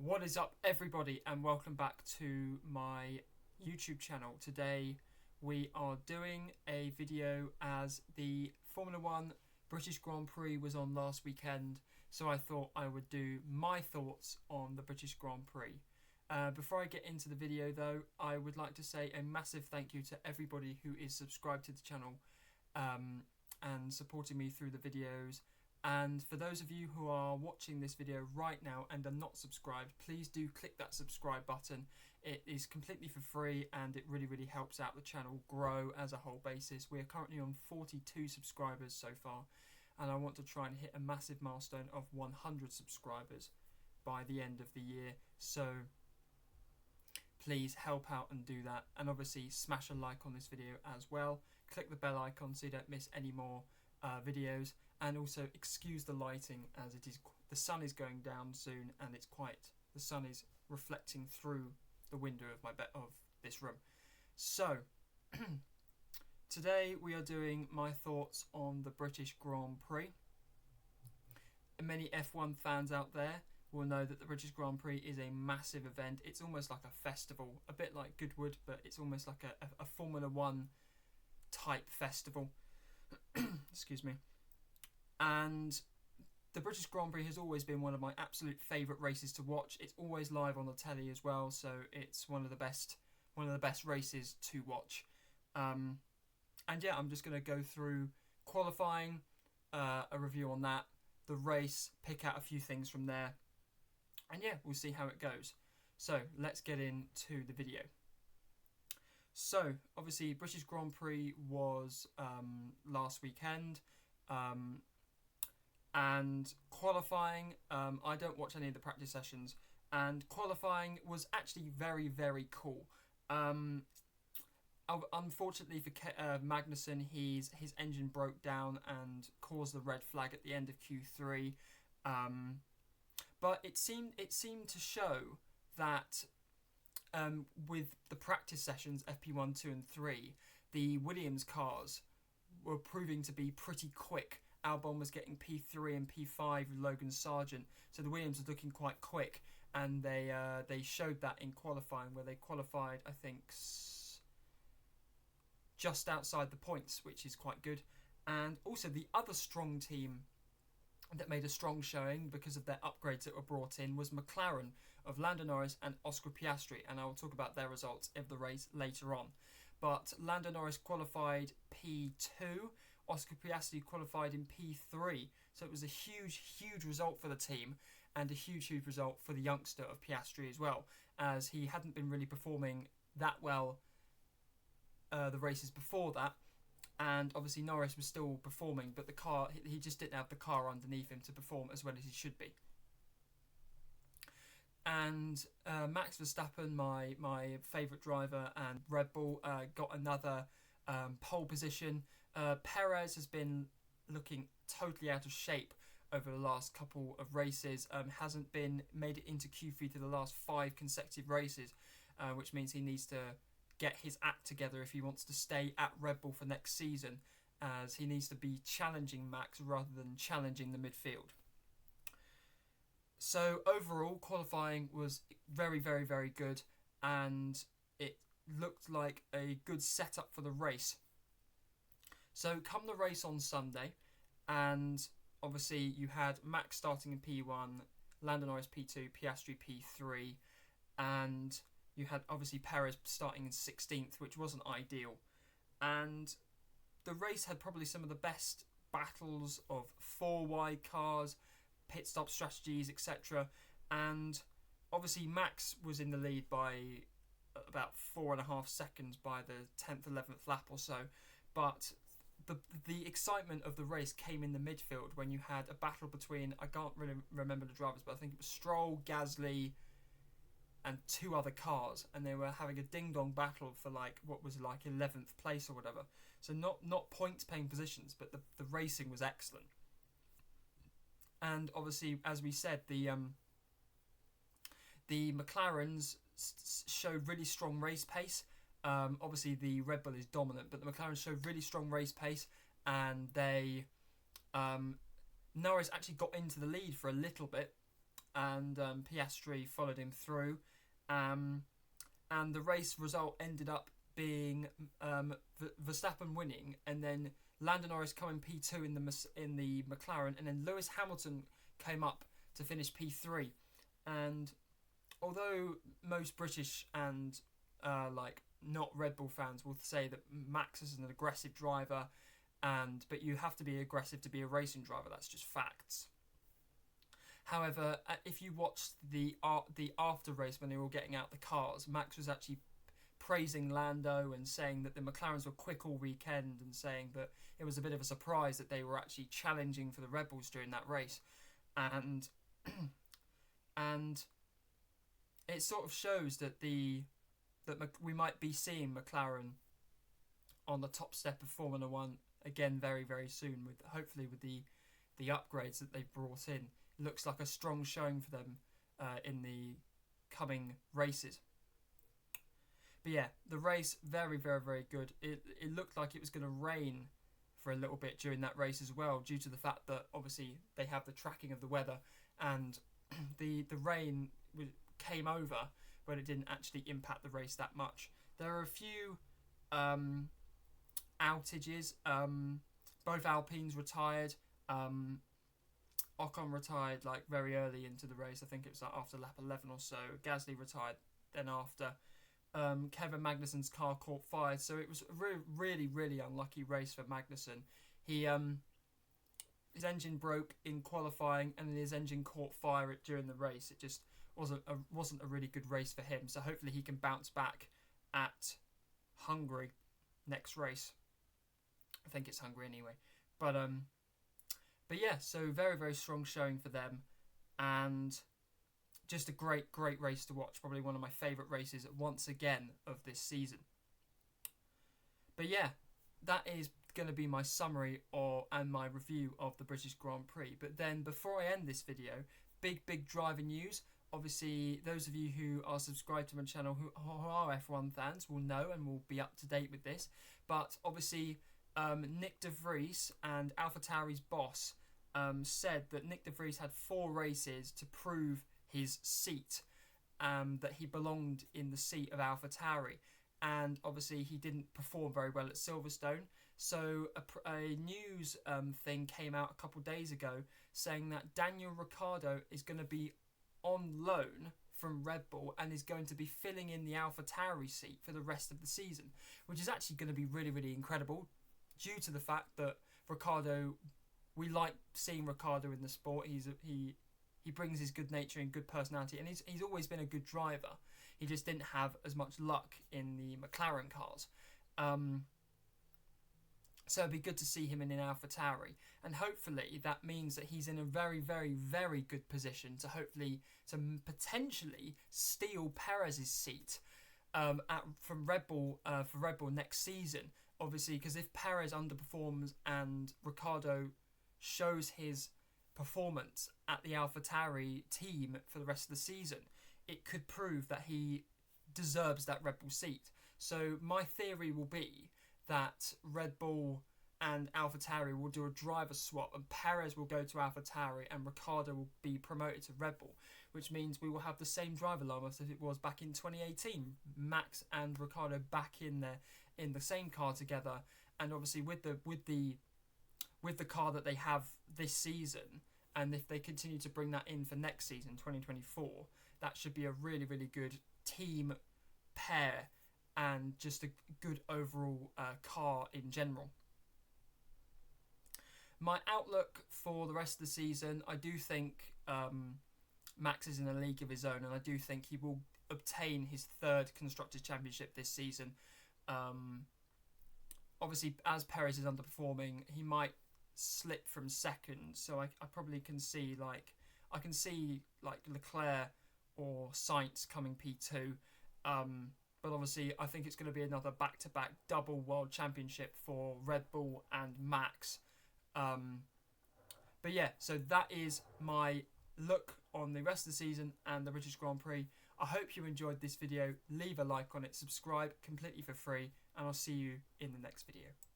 What is up, everybody, and welcome back to my YouTube channel. Today we are doing a video as the Formula 1 British Grand Prix was on last weekend, so I thought I would do my thoughts on the British Grand Prix. Before I get into the video though, I would like to say a massive thank you to everybody who is subscribed to the channel and supporting me through the videos. And for those of you who are watching this video right now and are not subscribed, please do click that subscribe button. It is completely for free and it really helps out the channel grow as a whole basis. We are currently on 42 subscribers so far, and I want to try and hit a massive milestone of 100 subscribers by the end of the year. So please help out and do that, and obviously smash a like on this video as well. Click the bell icon so you don't miss any more videos, and also excuse the lighting as the sun is going down soon and the sun is reflecting through the window of this room. So today we are doing my thoughts on the British Grand Prix. Many F1 fans out there will know that the British Grand Prix is a massive event. It's almost like a festival, a bit like Goodwood, but it's almost like a Formula 1 type festival. Excuse me. And the British Grand Prix has always been one of my absolute favourite races to watch. It's always live on the telly as well, so it's one of the best races to watch. And yeah, I'm just going to go through qualifying, a review on that, the race, pick out a few things from there, and yeah, we'll see how it goes. So let's get into the video. So obviously British Grand Prix was last weekend, and qualifying, I don't watch any of the practice sessions, and qualifying was actually very cool. Unfortunately for Magnussen, his engine broke down and caused the red flag at the end of Q3, but it seemed to show that with the practice sessions, FP1, 2 and 3, the Williams cars were proving to be pretty quick. Albon was getting P3 and P5 with Logan Sargent, so the Williams was looking quite quick, and they showed that in qualifying, where they qualified, I think, just outside the points, which is quite good. And also the other strong team that made a strong showing because of their upgrades that were brought in was McLaren of Lando Norris and Oscar Piastri, and I will talk about their results of the race later on. But Lando Norris qualified P2, Oscar Piastri qualified in P3, so it was a huge result for the team, and a huge result for the youngster of Piastri as well, as he hadn't been really performing that well the races before that. And obviously Norris was still performing, but the car, he just didn't have the car underneath him to perform as well as he should be. And Max Verstappen, my favourite driver, and Red Bull got another pole position. Perez has been looking totally out of shape over the last couple of races. Hasn't made it into Q3 to the last 5 consecutive races, which means he needs to get his act together if he wants to stay at Red Bull for next season, as he needs to be challenging Max rather than challenging the midfield. So overall, qualifying was very good, and it looked like a good setup for the race. So come the race on Sunday, and obviously you had Max starting in P1, Lando Norris P2, Piastri P3, and you had obviously Perez starting in 16th, which wasn't ideal. And the race had probably some of the best battles of 4 wide cars, pit stop strategies, etc. And obviously Max was in the lead by about 4.5 seconds by the 10th, 11th lap or so. But the excitement of the race came in the midfield when you had a battle between, I can't really remember the drivers, but I think it was Stroll, Gasly, and 2 other cars, and they were having a ding-dong battle for what was 11th place or whatever. So not points-paying positions, but the racing was excellent. And obviously, as we said, the McLarens showed really strong race pace. Obviously, the Red Bull is dominant, but the McLaren showed really strong race pace, and Norris actually got into the lead for a little bit, and Piastri followed him through. And the race result ended up being Verstappen winning, and then Lando Norris coming P2 in the McLaren, and then Lewis Hamilton came up to finish P3. And although most British and not Red Bull fans will say that Max is an aggressive driver, but you have to be aggressive to be a racing driver. That's just facts. However, if you watched the after race when they were all getting out the cars, Max was actually praising Lando and saying that the McLarens were quick all weekend, and saying that it was a bit of a surprise that they were actually challenging for the Red Bulls during that race, and it sort of shows that we might be seeing McLaren on the top step of Formula One again very, very soon, hopefully with the upgrades that they've brought in. It looks like a strong showing for them in the coming races. But yeah, the race, very, very, very good. It looked like it was going to rain for a little bit during that race as well, due to the fact that obviously they have the tracking of the weather, and the rain came over, but it didn't actually impact the race that much. There are a few outages. Both Alpines retired. Ocon retired very early into the race. I think it was after lap 11 or so. Gasly retired then after. Kevin Magnussen's car caught fire, so it was a really, really unlucky race for Magnussen. His engine broke in qualifying, and then his engine caught fire during the race. It just wasn't a really good race for him. So hopefully he can bounce back at Hungary next race. I think it's Hungary anyway. But yeah, so very, very strong showing for them, and just a great, great race to watch. Probably one of my favourite races once again of this season. But yeah, that is going to be my summary and my review of the British Grand Prix. But then before I end this video, big driver news. Obviously, those of you who are subscribed to my channel who are F1 fans will know and will be up to date with this. But obviously, Nick de Vries and AlphaTauri's boss said that Nick de Vries had 4 races to prove his seat, that he belonged in the seat of AlphaTauri, and obviously he didn't perform very well at Silverstone. So a news thing came out a couple of days ago saying that Daniel Ricciardo is going to be on loan from Red Bull and is going to be filling in the AlphaTauri seat for the rest of the season, which is actually going to be really, really incredible, due to the fact that Ricciardo, we like seeing Ricciardo in the sport. He brings his good nature and good personality, and he's always been a good driver. He just didn't have as much luck in the McLaren cars. So it'd be good to see him in an AlphaTauri, and hopefully that means that he's in a very, very, very good position to potentially steal Perez's seat from Red Bull for Red Bull next season. Obviously, because if Perez underperforms and Ricciardo shows his performance at the AlphaTauri team for the rest of the season, it could prove that he deserves that Red Bull seat. So my theory will be that Red Bull and AlphaTauri will do a driver swap, and Perez will go to AlphaTauri and Ricciardo will be promoted to Red Bull, which means we will have the same driver lineup as it was back in 2018. Max and Ricciardo back in there in the same car together, and obviously with the car that they have this season, and if they continue to bring that in for next season, 2024, that should be a really, really good team pair and just a good overall car in general. My outlook for the rest of the season, I do think Max is in a league of his own, and I do think he will obtain his 3rd Constructors' Championship this season. Obviously, as Perez is underperforming, he might slip from 2nd, so I probably can see Leclerc or Sainz coming P2, but obviously I think it's going to be another back-to-back double World Championship for Red Bull and Max. But yeah, so that is my look on the rest of the season and the British Grand Prix. I hope you enjoyed this video. Leave a like on it, subscribe completely for free, and I'll see you in the next video.